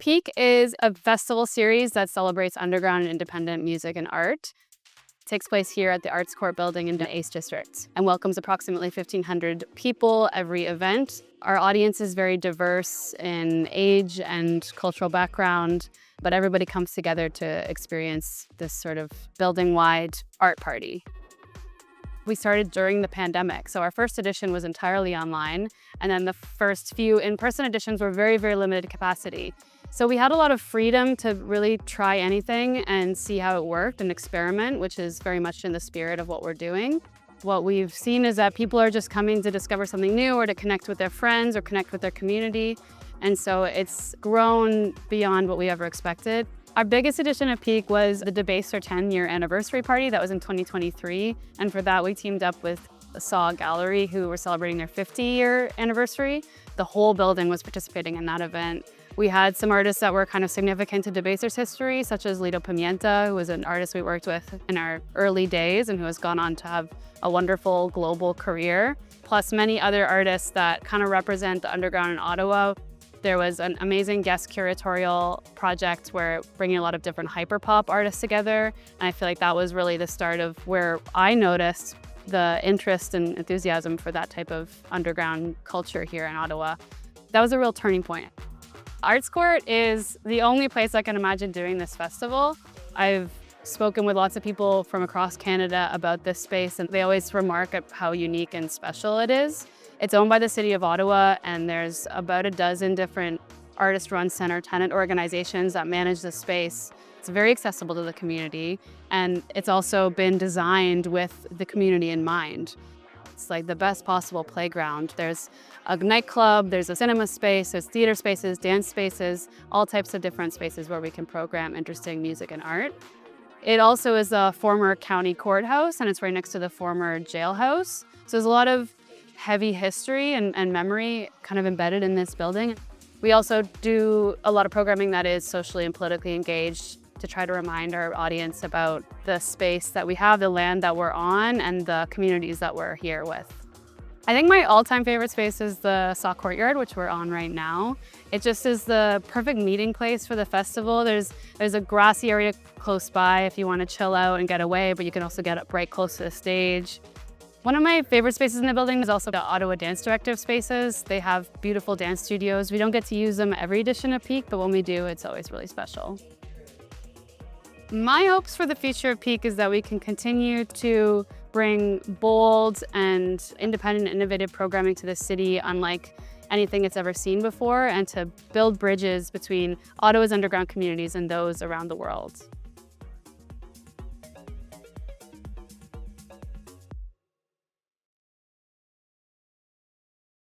Pique is a festival series that celebrates underground and independent music and art. It takes place here at the Arts Court building in the Ace District and welcomes approximately 1,500 people every event. Our audience is very diverse in age and cultural background, but everybody comes together to experience this sort of building-wide art party. We started during the pandemic, so our first edition was entirely online, and then the first few in-person editions were very, very limited capacity. So we had a lot of freedom to really try anything and see how it worked and experiment, which is very much in the spirit of what we're doing. What we've seen is that people are just coming to discover something new or to connect with their friends or connect with their community. And so it's grown beyond what we ever expected. Our biggest edition of Pique was the Debaser 10-year anniversary party. That was in 2023. And for that, we teamed up with Galerie, who were celebrating their 50-year anniversary. The whole building was participating in that event. We had some artists that were kind of significant to Debaser's history, such as Lido Pimienta, who was an artist we worked with in our early days and who has gone on to have a wonderful global career, plus many other artists that kind of represent the underground in Ottawa. There was an amazing guest curatorial project where bringing a lot of different hyperpop artists together. And I feel like that was really the start of where I noticed the interest and enthusiasm for that type of underground culture here in Ottawa. That was a real turning point. Arts Court is the only place I can imagine doing this festival. I've spoken with lots of people from across Canada about this space, and they always remark at how unique and special it is. It's owned by the City of Ottawa, and there's about a dozen different artist-run center tenant organizations that manage the space. It's very accessible to the community, and it's also been designed with the community in mind. It's like the best possible playground. There's a nightclub, there's a cinema space, there's theater spaces, dance spaces, all types of different spaces where we can program interesting music and art. It also is a former county courthouse, and it's right next to the former jailhouse. So there's a lot of heavy history and memory kind of embedded in this building. We also do a lot of programming that is socially and politically engaged to try to remind our audience about the space that we have, the land that we're on, and the communities that we're here with. I think my all-time favorite space is the Saw Courtyard, which we're on right now. It just is the perfect meeting place for the festival. There's a grassy area close by if you want to chill out and get away, but you can also get up right close to the stage. One of my favorite spaces in the building is also the Ottawa Dance Directive spaces. They have beautiful dance studios. We don't get to use them every edition of Pique, but when we do, it's always really special. My hopes for the future of Pique is that we can continue to bring bold and independent, innovative programming to the city unlike anything it's ever seen before, and to build bridges between Ottawa's underground communities and those around the world.